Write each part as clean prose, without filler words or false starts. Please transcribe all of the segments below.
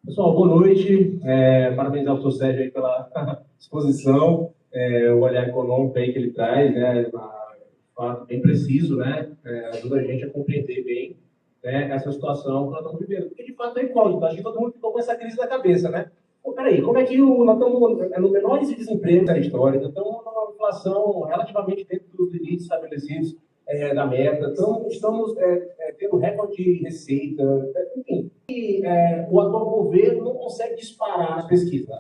Pessoal, boa noite. Parabenizar o Sr. Sérgio aí pela exposição, o olhar econômico aí que ele traz, né, um fato bem preciso, né, ajuda a gente a compreender bem, né, essa situação que nós estamos vivendo. Porque, de fato, é incógnito. Acho que todo mundo ficou com essa crise na cabeça, né? Pô, peraí, como é que nós estamos no menor índice de desemprego da história, estamos numa inflação relativamente dentro dos limites estabelecidos da meta, estamos tendo recorde de receita, enfim. O atual governo não consegue disparar as pesquisas.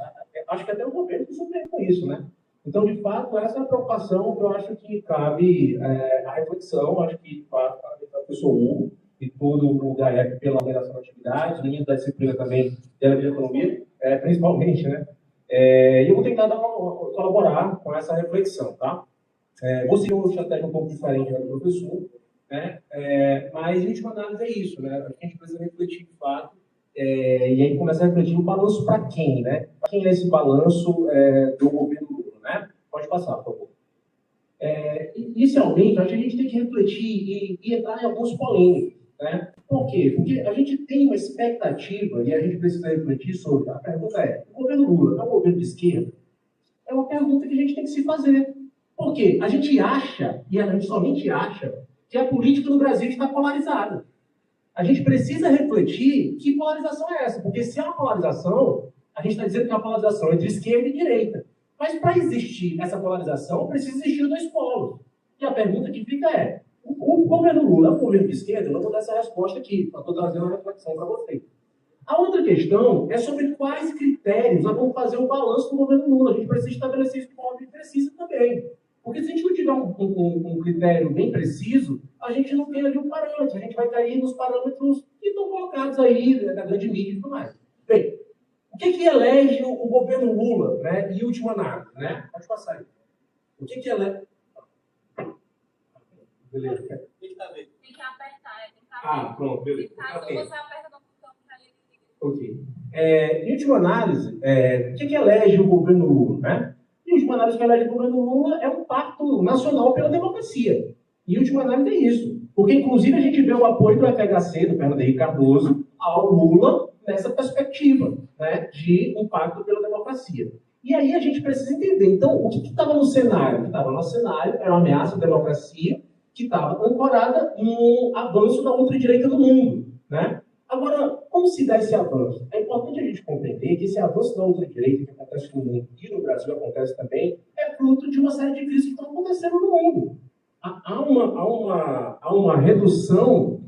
Acho que até o governo se surpreende com isso, né? Então, de fato, essa é a preocupação que eu acho que cabe a reflexão. Acho que, de fato, a pessoa Hugo e todo o GAEP pela organização da atividade, linha da disciplina também da economia, principalmente, né? E eu vou tentar colaborar com essa reflexão, tá? Vou seguir uma estratégia um pouco diferente da do professor, né? Mas, em última análise, é isso, né? A gente precisa refletir de fato, e aí começar a refletir o balanço para quem, né? Para quem é esse balanço do governo Lula, né? Pode passar, por favor. Inicialmente, acho que a gente tem que refletir e entrar em alguns polêmicos, né? Por quê? Porque a gente tem uma expectativa e a gente precisa refletir sobre. A pergunta o governo Lula é um governo de esquerda? É uma pergunta que a gente tem que se fazer. Por quê? A gente acha, e a gente somente acha, que a política no Brasil está polarizada. A gente precisa refletir que polarização é essa, porque se é uma polarização, a gente está dizendo que é uma polarização entre esquerda e direita. Mas para existir essa polarização, precisa existir dois polos. E a pergunta que fica o governo Lula é um governo de esquerda? Eu não vou dar essa resposta aqui, estou trazendo uma reflexão para vocês. A outra questão é sobre quais critérios nós vamos fazer o balanço do governo Lula. A gente precisa estabelecer isso de forma bem precisa também. Porque se a gente não tiver um critério bem preciso, a gente não tem ali um parâmetro. A gente vai cair nos parâmetros que estão colocados aí, né, da grande mídia e tudo mais. Bem, o que elege o governo Lula, né, em última análise? Né? Pode passar aí. O que elege... Beleza. Tem que apertar, pronto, beleza. Caso você aperta no botão para ele. Ok. Em última análise, o que elege o governo Lula, né? Em última análise, o que elege o governo Lula é um pacto nacional pela democracia. Em última análise, é isso. Porque, inclusive, a gente vê o apoio do FHC, do Fernando Henrique Cardoso, ao Lula nessa perspectiva, né, de um pacto pela democracia. E aí a gente precisa entender. Então, o que estava no cenário? O que estava no cenário era uma ameaça à democracia que estava ancorada no avanço da ultradireita no mundo, né? Agora, como se dá esse avanço? É importante a gente compreender que esse avanço da ultradireita que acontece no mundo e no Brasil acontece também é fruto de uma série de crises que estão acontecendo no mundo. Há uma redução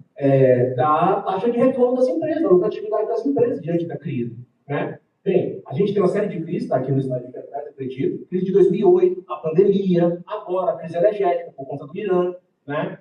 da taxa de retorno das empresas, da lucratividade das empresas diante da crise, né? Bem, a gente tem uma série de crises, está aqui no slide de atrás, acredito. Crise de 2008, a pandemia, agora a crise energética por conta do Irã, né?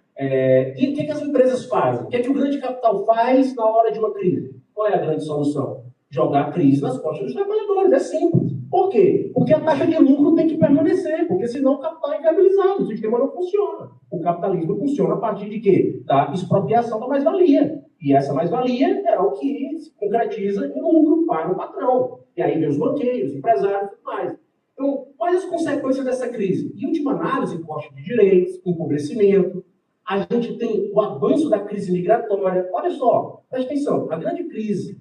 E o que as empresas fazem? O que o grande capital faz na hora de uma crise? Qual é a grande solução? Jogar a crise nas costas dos trabalhadores. É simples. Por quê? Porque a taxa de lucro tem que permanecer, porque senão o capital é inviabilizado, o sistema não funciona. O capitalismo funciona a partir de quê? Da expropriação da mais-valia. E essa mais-valia é o que se concretiza em lucro para o patrão. E aí vem os banqueiros, empresários e tudo mais. Então, quais as consequências dessa crise? Em última análise, corte de direitos, empobrecimento. A gente tem o avanço da crise migratória. Olha só, presta atenção, a grande crise,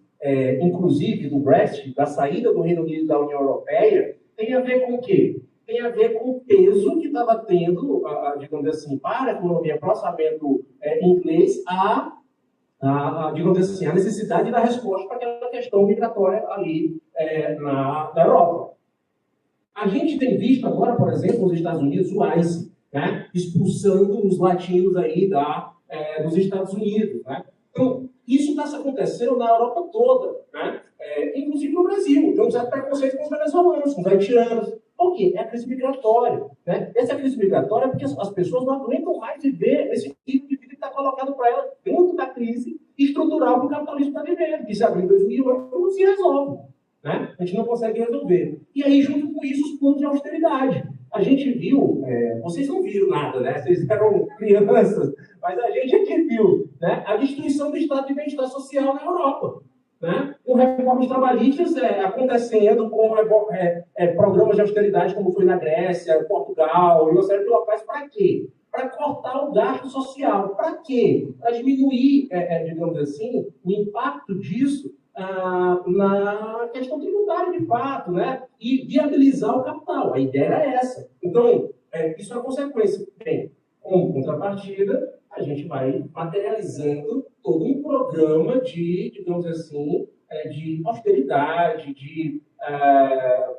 inclusive do Brexit, da saída do Reino Unido da União Europeia, tem a ver com o quê? Tem a ver com o peso que estava tendo, digamos assim, para a economia, para o orçamento inglês, digamos assim, a necessidade da resposta para aquela questão migratória ali na Europa. A gente tem visto agora, por exemplo, nos Estados Unidos, o ICE, né, expulsando os latinos aí dos Estados Unidos. Né? Então, isso está acontecendo na Europa toda, né? Inclusive no Brasil. Tem um certo preconceito com os venezuelanos, com os haitianos. Por quê? É a crise migratória. Né? Essa crise migratória é porque as pessoas não aguentam mais viver esse tipo de vida que está colocado para elas dentro da crise estrutural que o capitalismo está vivendo, que se abriu em 2008 não se resolve. Né? A gente não consegue resolver. E aí, junto com isso, os planos de austeridade. A gente viu, vocês não viram nada, né? Vocês eram crianças, mas a gente aqui viu, né, a destruição do estado de bem-estar social na Europa. Né? Com reformas trabalhistas acontecendo, com programas de austeridade, como foi na Grécia, Portugal, e uma série de locais, para quê? Para cortar o gasto social. Para quê? Para diminuir, digamos assim, o impacto disso na questão tributária, de fato, né? E viabilizar o capital. A ideia era essa. Então, isso é uma consequência. Bem, como contrapartida, a gente vai materializando todo um programa de, digamos assim, de austeridade,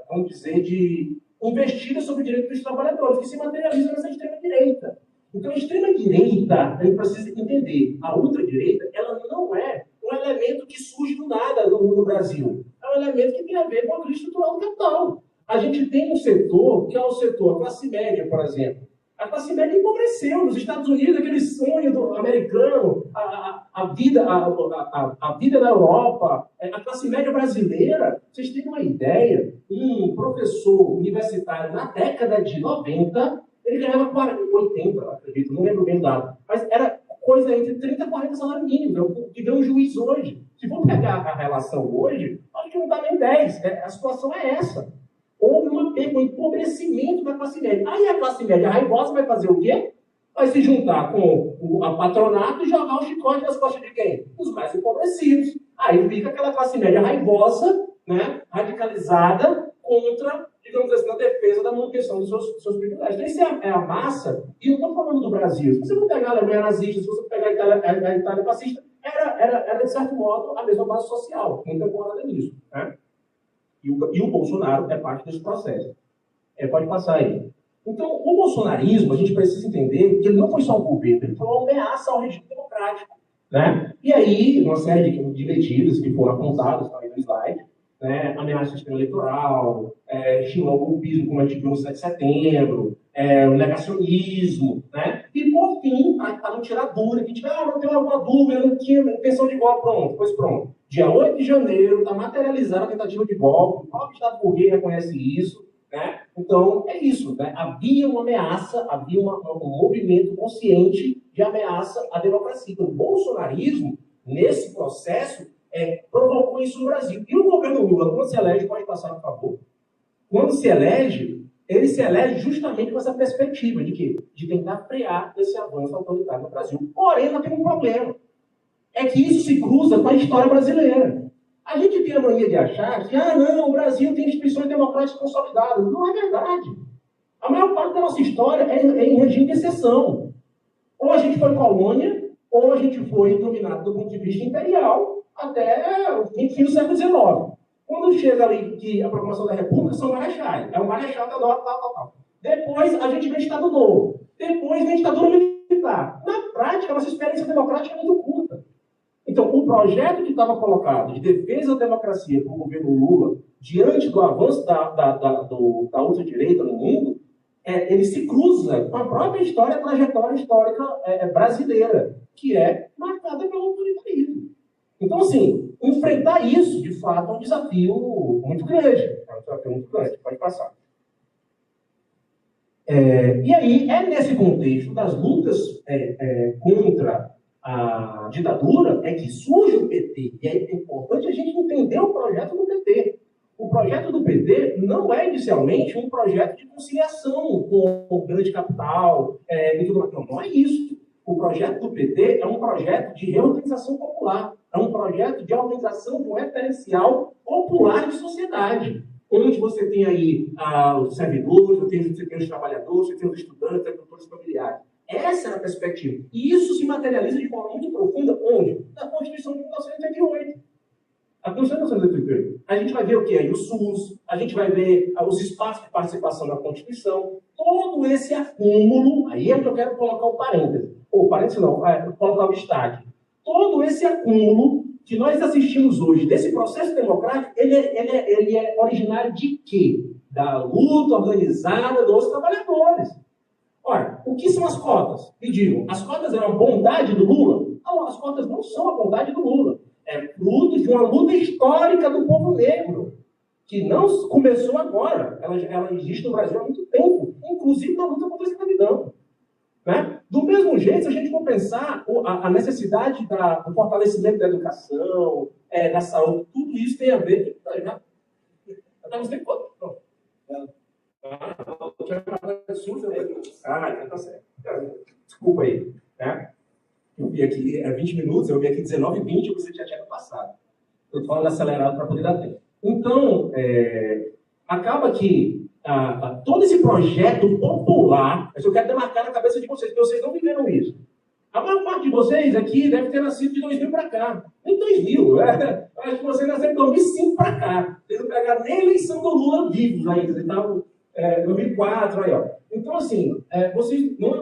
vamos dizer, de investida sobre o direito dos trabalhadores, que se materializa nessa extrema-direita. Então, a extrema-direita, a gente precisa entender, a ultradireita, ela não é um elemento que surge do nada no Brasil. É um elemento que tem a ver com a crise estrutural do capital. A gente tem um setor, que é o setor, a classe média, por exemplo. A classe média empobreceu. Nos Estados Unidos, aquele sonho do americano, a vida na Europa, a classe média brasileira. Vocês têm uma ideia? Um professor universitário na década de 90, ele ganhava 80, acredito, não lembro bem o dado, mas era coisa entre 30 e 40 salários mínimos, que ganha um juiz hoje. Se for pegar a relação hoje, acho que não dá nem 10. A situação é essa. Houve um empobrecimento da classe média. Aí a classe média raivosa vai fazer o quê? Vai se juntar com o patronato e jogar o chicote nas costas de quem? Os mais empobrecidos. Aí fica aquela classe média raivosa, né, radicalizada, contra, digamos assim, a defesa da manutenção dos seus privilégios. Então, isso é a massa, e eu não estou falando do Brasil. Se você não pegar a Alemanha nazista, se você pegar a Itália fascista, era, de certo modo, a mesma base social, contemporânea nisso. Né? E o Bolsonaro é parte desse processo. Pode passar aí. Então, o bolsonarismo, a gente precisa entender que ele não foi só um governo, ele foi uma ameaça ao regime democrático. Né? E aí, uma série de medidas que foram apontadas também no slide, né? Ameaça ao sistema eleitoral, estimular o golpismo, como a gente viu no 7 de setembro, o negacionismo, né? E, por fim, para não tirar dúvida, que tiver, não tem alguma dúvida, não tinha intenção de golpe, pronto, pois pronto. Dia 8 de janeiro, está materializada a tentativa de golpe, o próprio Estado burguês reconhece isso, né? Então, é isso, né? Havia uma ameaça, havia um movimento consciente de ameaça à democracia. Então, o bolsonarismo, nesse processo, provocou isso no Brasil. E o governo Lula, quando se elege, pode passar, por favor, quando se elege, ele se elege justamente com essa perspectiva de quê? De tentar frear esse avanço autoritário no Brasil. Porém, ainda tem um problema. É que isso se cruza com a história brasileira. A gente tem a mania de achar que, não, o Brasil tem instituições democráticas consolidadas. Não é verdade. A maior parte da nossa história é em regime de exceção. Ou a gente foi colônia, ou a gente foi dominado do ponto de vista imperial até o fim do século XIX. Quando chega ali que a proclamação da República, são marechais. É o marechal da norte, tal. Depois a gente vem Estado Novo. Depois vem ditadura militar. Na prática, a nossa experiência democrática é muito curta. Então, o projeto que estava colocado de defesa da democracia para o governo Lula, diante do avanço da ultradireita no mundo, ele se cruza com a própria história, a trajetória histórica brasileira, que é marcada pelo autoritarismo. Então, assim, enfrentar isso, de fato, é um desafio muito grande. Pode passar. E aí, nesse contexto das lutas contra a ditadura, que surge o PT. E é importante a gente entender o projeto do PT. O projeto do PT não é, inicialmente, um projeto de conciliação com o grande capital e tudo mais. Não é isso. O projeto do PT é um projeto de reorganização popular. É um projeto de organização de um referencial popular de sociedade. Onde você tem aí os servidores, você tem os trabalhadores, você tem os estudantes, os agricultores familiares. Essa é a perspectiva. E isso se materializa de forma muito profunda onde? Na Constituição de 1988. A Constituição de 1988. A gente vai ver o que é o SUS, a gente vai ver os espaços de participação na Constituição, todo esse acúmulo, aí é que eu quero colocar o parêntese. Ou parêntese não, colocar o destaque. Todo esse acúmulo que nós assistimos hoje, desse processo democrático, ele é originário de quê? Da luta organizada dos trabalhadores. Ora, o que são as cotas? Me digam, as cotas eram a bondade do Lula? Não, as cotas não são a bondade do Lula. É fruto de uma luta histórica do povo negro, que não começou agora. Ela existe no Brasil há muito tempo, inclusive na luta contra a escravidão. Né? Do mesmo jeito, se a gente for pensar a necessidade do fortalecimento da educação, da saúde, tudo isso tem a ver... Já estamos nem quanto? Tá certo. Desculpa aí. Né? Eu vi aqui 20 minutos, eu vi aqui 19h20 e você já tinha passado. Eu falando acelerado para poder dar tempo. Então, acaba que todo esse projeto popular, eu quero demarcar na cabeça de vocês, porque vocês não viveram isso. A maior parte de vocês aqui deve ter nascido de 2000 para cá. Nem 2000, acho que vocês nasceram de 2005 para cá. Vocês não pegaram nem a eleição do Lula vivos ainda. Vocês estavam em 2004, aí, ó. Então, assim, vocês não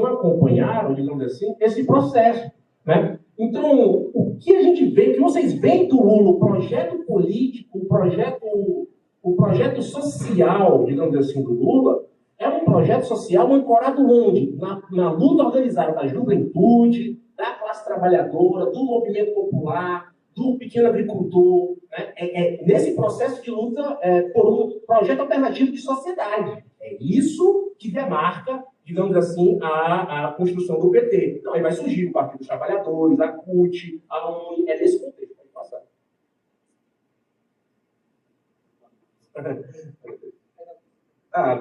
acompanharam, digamos assim, esse processo, né? Então, o que a gente vê, o que vocês veem do Lula, o projeto político, o projeto social, digamos assim, do Lula, é um projeto social ancorado onde? Na luta organizada da juventude, da classe trabalhadora, do movimento popular, do pequeno agricultor, né? Nesse processo de luta por um projeto alternativo de sociedade. É isso que demarca, digamos assim, a construção do PT. Então, aí vai surgir o Partido dos Trabalhadores, a CUT, a UNE, é nesse contexto. Pode passar.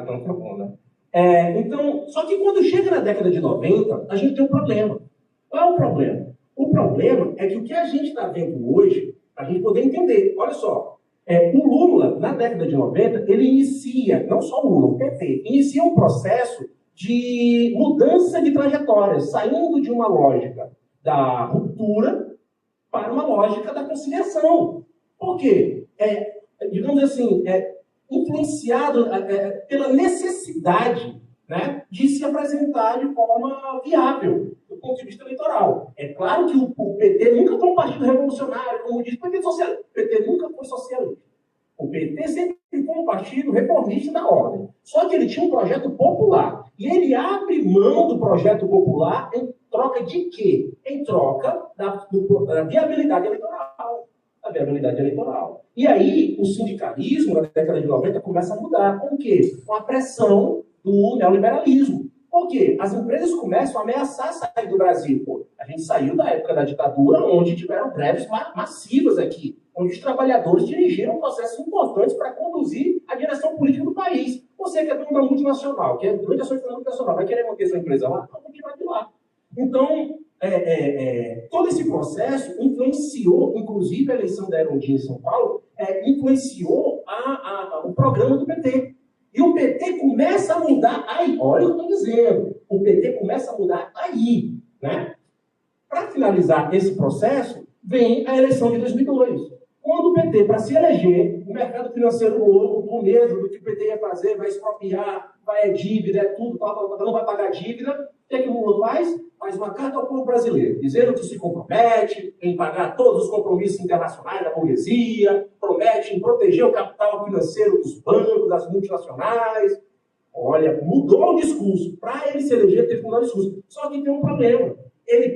Então tá bom, né? Então, só que quando chega na década de 90, a gente tem um problema. Qual é o problema? O problema é que o que a gente está vendo hoje, a gente poder entender, olha só, o Lula, na década de 90, ele inicia, não só o Lula, o PT, inicia um processo de mudança de trajetórias, saindo de uma lógica da ruptura para uma lógica da conciliação. Por quê? Digamos assim, influenciado pela necessidade, né, de se apresentar de forma viável do ponto de vista eleitoral. É claro que o PT nunca foi um partido revolucionário, como diz o PT nunca foi socialista. O PT sempre foi um partido reformista da ordem. Só que ele tinha um projeto popular. E ele abre mão do projeto popular em troca de quê? Em troca da viabilidade eleitoral. A viabilidade eleitoral. E aí, o sindicalismo, na década de 90, começa a mudar. Com o quê? Com a pressão do neoliberalismo. Por quê? As empresas começam a ameaçar sair do Brasil. Pô, a gente saiu da época da ditadura, onde tiveram greves massivas aqui, onde os trabalhadores dirigiram processos importantes para conduzir a direção política do país. Você que é dono da multinacional, que é durante a sua multinacional, vai querer manter sua empresa lá? Não, continuar de lá. Então, todo esse processo influenciou, inclusive a eleição da Erundina em São Paulo, influenciou o programa do PT. E o PT começa a mudar aí. Olha o que eu estou dizendo. O PT começa a mudar aí. Né? Para finalizar esse processo, vem a eleição de 2002. Quando o PT, para se eleger, o mercado financeiro louco, com medo do que o PT ia fazer, vai expropriar, vai dívida, tudo, não vai pagar dívida, o que o Lula faz? Faz uma carta ao povo brasileiro, dizendo que se compromete em pagar todos os compromissos internacionais da burguesia, promete em proteger o capital financeiro dos bancos, das multinacionais. Olha, mudou o discurso. Para ele se eleger, teve que mudar o discurso. Só que tem um problema.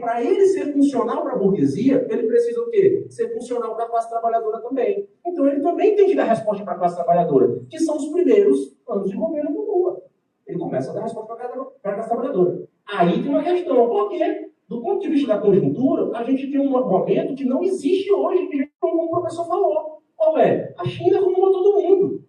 Para ele ser funcional para a burguesia, ele precisa o quê? Ser funcional para a classe trabalhadora também. Então ele também tem que dar resposta para a classe trabalhadora, que são os primeiros anos de governo do Lula. Ele começa a dar resposta para a classe trabalhadora. Aí tem uma questão, porque, do ponto de vista da conjuntura, a gente tem um momento que não existe hoje, que como o professor falou. Qual é? A China arrumou todo mundo.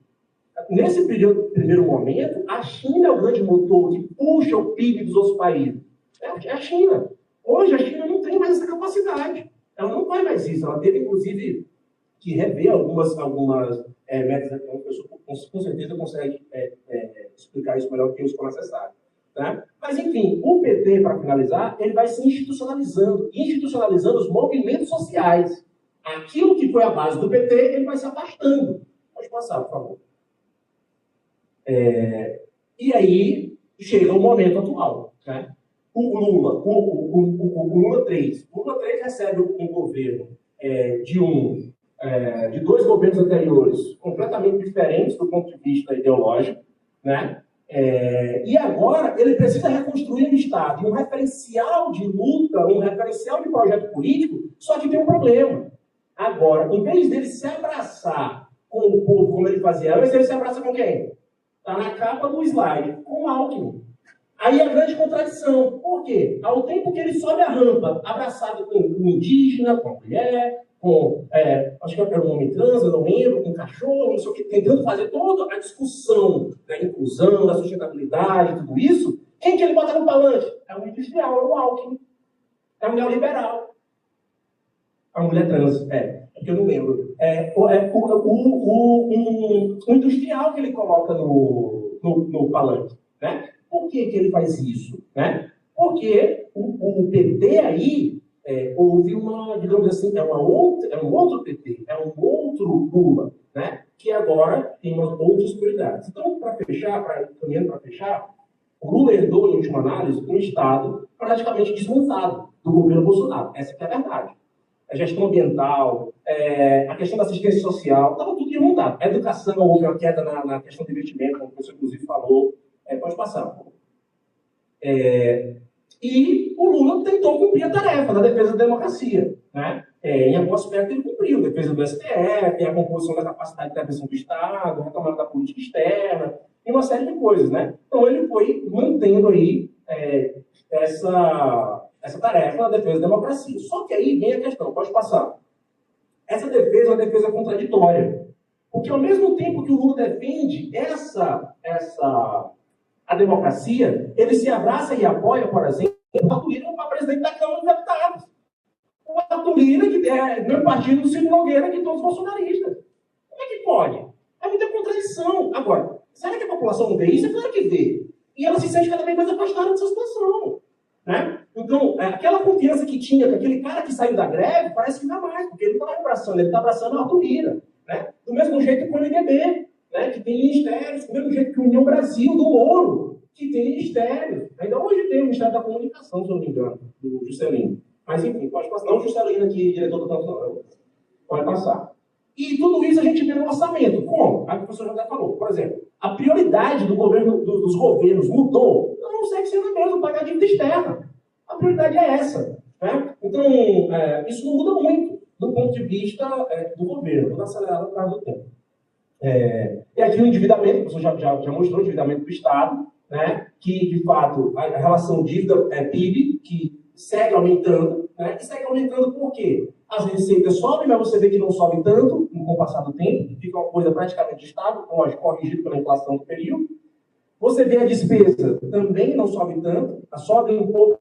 Nesse primeiro momento, a China é o grande motor que puxa o PIB dos outros países. É a China. Hoje, a China não tem mais essa capacidade. Ela não faz mais isso. Ela teve, inclusive, que rever algumas metas. A pessoa, com certeza, consegue explicar isso melhor do que os for necessário. Tá? Mas, enfim, o PT, para finalizar, ele vai se institucionalizando os movimentos sociais. Aquilo que foi a base do PT, ele vai se afastando. Pode passar, por favor. E aí, chega o momento atual. Né? O Lula 3. O Lula 3 recebe um governo de dois governos anteriores completamente diferentes do ponto de vista ideológico, né? E agora ele precisa reconstruir um Estado, um referencial de luta, um referencial de projeto político, só que tem um problema. Agora, em vez dele se abraçar com o povo, como ele fazia antes, ele se abraça com quem? Está na capa do slide, com o Alckmin. Aí é a grande contradição. Por quê? Ao tempo que ele sobe a rampa, abraçado com um indígena, com a mulher, acho que era um homem trans, eu não lembro, com um cachorro, não sei o quê, tentando fazer toda a discussão da inclusão, da sustentabilidade, tudo isso, quem que ele bota no palanque? É um industrial, é o Alckmin. É um neoliberal. A mulher trans, porque eu não lembro. O industrial que ele coloca no palanque. Né? Por que ele faz isso? Né? Porque o PT aí houve uma, digamos assim, é um outro PT, é um outro Lula, né? Que agora tem umas outras prioridades. Então, para fechar, o Lula herdou, em última análise, um Estado praticamente desmontado do governo Bolsonaro. Essa que é a verdade. A gestão ambiental, a questão da assistência social, estava tudo desmontado. A educação, houve uma queda na questão do investimento, como o professor inclusive falou. Pode passar. E o Lula tentou cumprir a tarefa da defesa da democracia. Né? Em algum aspecto ele cumpriu, defesa do STF, a composição da capacidade de intervenção do Estado, a retomada da política externa, e uma série de coisas. Né? Então ele foi mantendo aí essa tarefa da defesa da democracia. Só que aí vem a questão, pode passar. Essa defesa é uma defesa contraditória. Porque ao mesmo tempo que o Lula defende a democracia, ele se abraça e apoia, por exemplo, o Arthur Lira para presidente da Câmara dos Deputados. O Arthur Lira, que é do partido do Ciro Nogueira, que todos os bolsonaristas. Como é que pode? É muita contradição. Agora, será que a população não vê isso? É claro que vê. E ela se sente cada vez mais afastada dessa situação. Né? Então, aquela confiança que tinha com aquele cara que saiu da greve, parece que não é mais, porque ele não está abraçando, ele está abraçando o Arthur Lira. Né? Do mesmo jeito que o MDB, né? Que tem ministérios, do mesmo jeito que o União Brasil, do Moro, que tem ministérios. Ainda hoje tem o Ministério da Comunicação, se eu não me engano, do Juscelino. Mas, enfim, pode passar. Não o Juscelino aqui, diretor do canto, não. Pode passar. E tudo isso a gente vê no orçamento. Como? A professora já falou. Por exemplo, a prioridade do governo, dos governos mudou. Não consegue ser a mesma, pagar dívida externa. A prioridade é essa. Né? Então, isso não muda muito do ponto de vista do governo. Vou dar acelerado por causa do tempo. E aqui o endividamento, o professor já mostrou o endividamento do Estado, né? Que, de fato, a relação dívida-PIB, que segue aumentando, né? E segue aumentando por quê? As receitas sobem, mas você vê que não sobe tanto com o passar do tempo, fica uma coisa praticamente estável, lógico, corrigido pela inflação do período. Você vê a despesa também não sobe tanto, sobe um pouco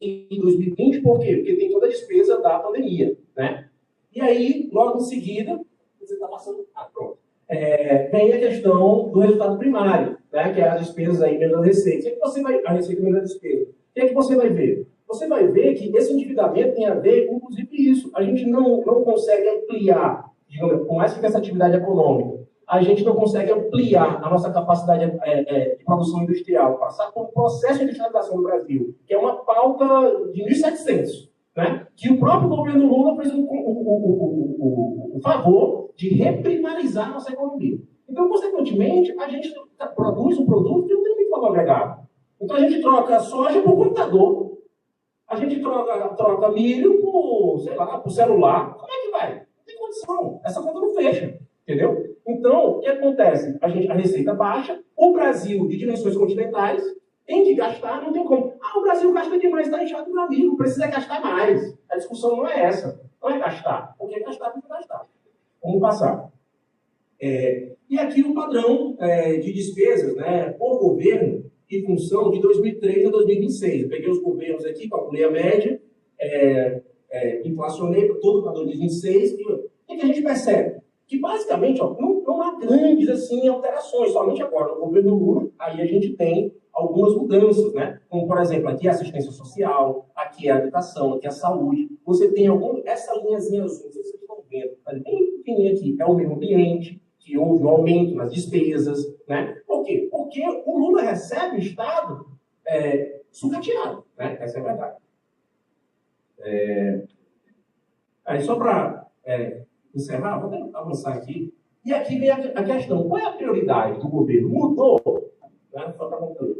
em 2020, por quê? Porque tem toda a despesa da pandemia, né? E aí, logo em seguida, você está passando... pronto. Vem a questão do resultado primário, né? Que é as despesas aí menos as receitas. O que você vai... A receita menos a despesa. O que é que você vai ver? Você vai ver que esse endividamento tem a ver com, inclusive, isso. A gente não consegue ampliar, digamos, com mais que essa atividade econômica, a gente não consegue ampliar a nossa capacidade de produção industrial, passar por um processo de industrialização do Brasil, que é uma pauta de 1700, né? Que o próprio governo Lula fez o favor de reprimarizar a nossa economia. Então, consequentemente, a gente produz um produto que não tem muito valor agregado. Então, a gente troca soja por computador, a gente troca milho por, sei lá, por celular. Como é que vai? Não tem condição. Essa conta não fecha. Entendeu? Então, o que acontece? A receita baixa, o Brasil, de dimensões continentais, tem que gastar, não tem como. O Brasil gasta demais, está inchado, meu amigo, precisa gastar mais. A discussão não é essa. Não é gastar. Porque gastar, tem que gastar. Vamos passar. E aqui o padrão de despesas, né, por governo e função de 2003 a 2026. Eu peguei os governos aqui, calculei a média, inflacionei todo para 2026. E o que a gente percebe? Que basicamente não há grandes assim, alterações, somente agora no governo Lula, aí a gente tem algumas mudanças, né? Como, por exemplo, aqui é a assistência social, aqui é a educação, aqui é a saúde. Você tem essa linhazinha azul, não sei se vocês estão vendo, mas bem pequenininha aqui, é o meio ambiente, que houve um aumento nas despesas, né? Por quê? Porque o Lula recebe o Estado sucateado, né? Essa é a verdade. Aí só para encerrar, vou avançar aqui. E aqui vem a questão, qual é a prioridade do governo? Mudou? Né? Só para concluir.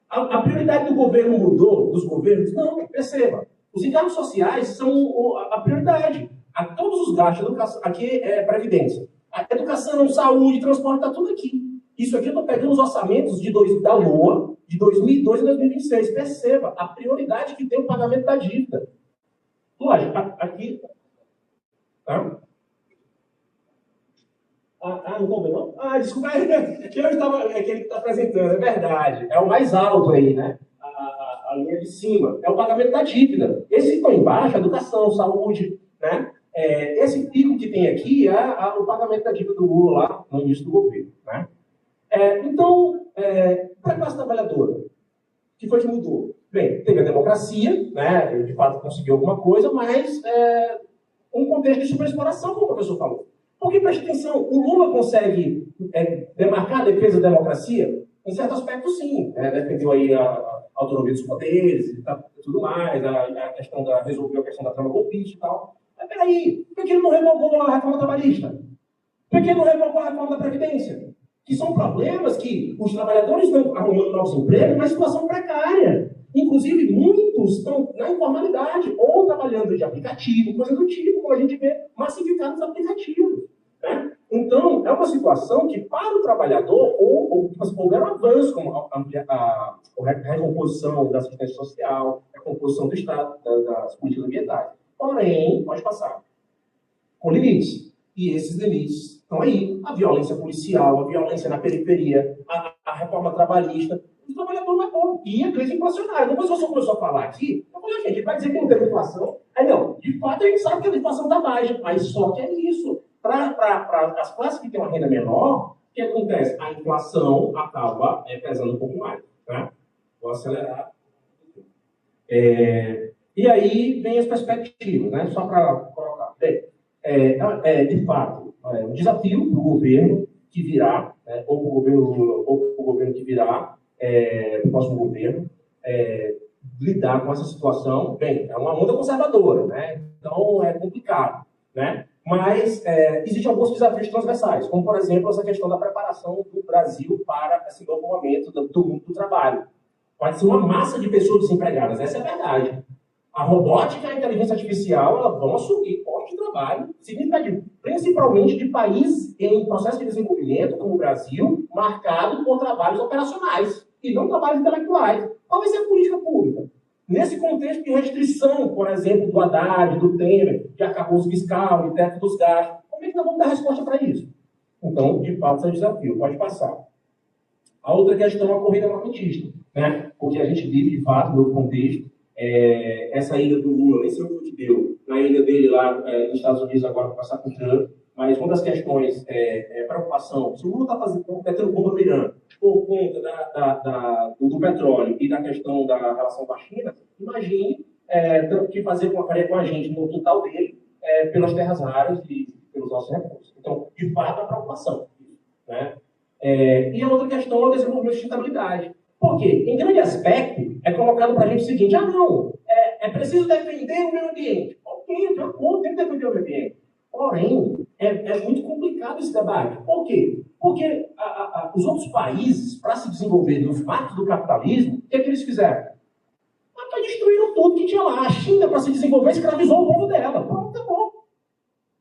A prioridade do governo mudou, dos governos? Não, perceba. Os encargos sociais são a prioridade. A todos os gastos, educação, aqui é previdência. A educação, saúde, transporte, está tudo aqui. Isso aqui eu estou pegando os orçamentos da LOA, de 2002 a 2026. Perceba a prioridade que tem o pagamento da dívida. Lógico, aqui... Tá? Não estou vendo? Desculpa, que eu estava, aquele que está apresentando, é verdade. É o mais alto aí, né? A linha de cima. É o pagamento da dívida. Esse que estão embaixo, educação, saúde, né? Esse pico que tem aqui é o pagamento da dívida do Lula lá no início do governo. Né? Então, para a classe trabalhadora, que foi que mudou? Bem, teve a democracia, né? Ele de fato conseguiu alguma coisa, mas um contexto de superexploração, como o professor falou. Porque, preste atenção, o Lula consegue demarcar a defesa da democracia? Em certo aspecto, sim. Defendeu aí a autonomia dos poderes e tudo mais, resolveu a questão da trama golpista e tal. Mas peraí, por que ele não revogou a reforma trabalhista? Por que ele não revogou a reforma da Previdência? Que são problemas que os trabalhadores estão arrumando novos empregos, mas situação precária. Inclusive, muitos estão na informalidade, ou trabalhando de aplicativo, coisa do tipo, como a gente vê massificados aplicativos. Né? Então, é uma situação que, para o trabalhador, houver um avanço, como a recomposição da assistência social, a recomposição do Estado, das políticas ambientais. Porém, pode passar com limites. E esses limites estão aí. A violência policial, a violência na periferia, a reforma trabalhista. O trabalhador não é bom. E a crise inflacionária. Depois você começou a falar aqui, eu falei, gente, ele vai dizer que não teve inflação. Aí não, de fato a gente sabe que a inflação está baixa, mas só que é isso. Para as classes que têm uma renda menor, o que acontece? A inflação acaba pesando um pouco mais. Né? Vou acelerar. E aí vem as perspectivas, né? Só para colocar. Bem, de fato, um desafio para o governo que virá, ou para o governo Lula, ou para o governo que virá, o próximo governo, lidar com essa situação. Bem, é uma onda conservadora, né? Então é complicado, né? Mas existem alguns desafios transversais, como, por exemplo, essa questão da preparação do Brasil para esse novo momento do mundo do trabalho. Pode ser uma massa de pessoas desempregadas, essa é a verdade. A robótica e a inteligência artificial elas vão assumir postos de trabalho significativo, principalmente de países em processo de desenvolvimento, como o Brasil, marcado por trabalhos operacionais e não trabalhos intelectuais. Qual vai ser a política pública? Nesse contexto de restrição, por exemplo, do Haddad, do Temer, de arcabouço fiscal, de teto dos gastos, como é que nós vamos dar resposta para isso? Então, de fato, esse é um desafio. Pode passar. A outra questão é a corrida armamentista, né? Porque a gente vive, de fato, no contexto. Essa ida do Lula, nem sei o que deu, na ida dele lá nos Estados Unidos agora para passar com o Trump, mas uma das questões é preocupação. Se o Lula está metendo bomba no Irã por conta do petróleo e da questão da relação com a China, imagine o que faria com a gente no quintal dele pelas terras raras e pelos nossos recursos. Então, de fato, a preocupação. Né? E a outra questão é o desenvolvimento de sustentabilidade. Por quê? Em grande aspecto, é colocado para a gente o seguinte, não, é preciso defender o meio ambiente. Ok, de acordo, tem que defender o meio ambiente. Porém, é muito complicado esse debate. Por quê? Porque os outros países, para se desenvolver nos marcos do capitalismo, o que eles fizeram? Destruíram tudo que tinha lá. A China, para se desenvolver, escravizou o povo dela. Pronto, tá bom.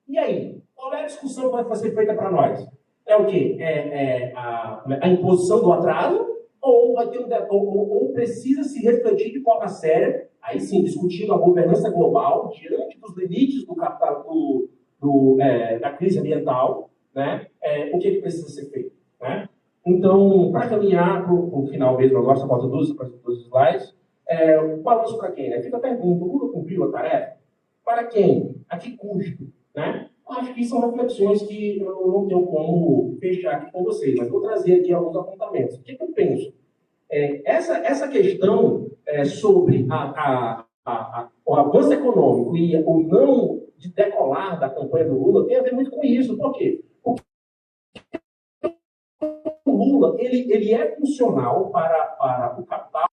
E aí? Qual é a discussão que vai ser feita para nós? É o quê? A imposição do atraso? Ou precisa se refletir de forma séria, aí sim, discutindo a governança global, diante dos limites do capital, da crise ambiental, né? O que precisa ser feito? Né? Então, para caminhar para o final mesmo, agora só falta dois slides, o balanço para quem? Né? Fica a pergunta, o Lula cumpriu a tarefa? Para quem? A que custo? Né? Acho que são reflexões que eu não tenho como fechar aqui com vocês, mas vou trazer aqui alguns apontamentos. O que eu penso? Essa questão sobre o avanço econômico e o não de decolar da campanha do Lula tem a ver muito com isso. Por quê? Porque o Lula ele é funcional para o capital,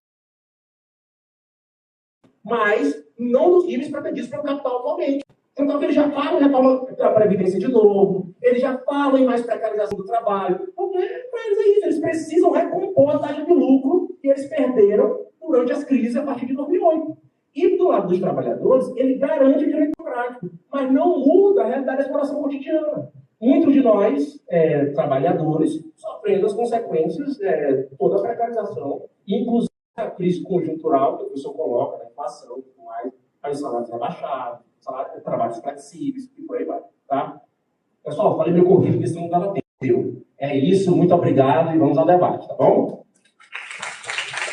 mas não nos níveis pretendidos pelo capital atualmente. Então, ele já fala em reforma da Previdência de novo, ele já fala em mais precarização do trabalho, porque para eles é isso, eles precisam recompor a taxa de lucro que eles perderam durante as crises a partir de 2008. E do lado dos trabalhadores, ele garante o direito democrático, mas não muda a realidade da exploração cotidiana. Muitos de nós, trabalhadores, sofrendo as consequências de toda a precarização, inclusive a crise conjuntural que o professor coloca, da inflação, tudo mais, aí os salários rebaixados, trabalhos flexíveis e por aí vai, tá? Pessoal, falei meu corrido, porque senão não dava tempo. É isso, muito obrigado e vamos ao debate, tá bom?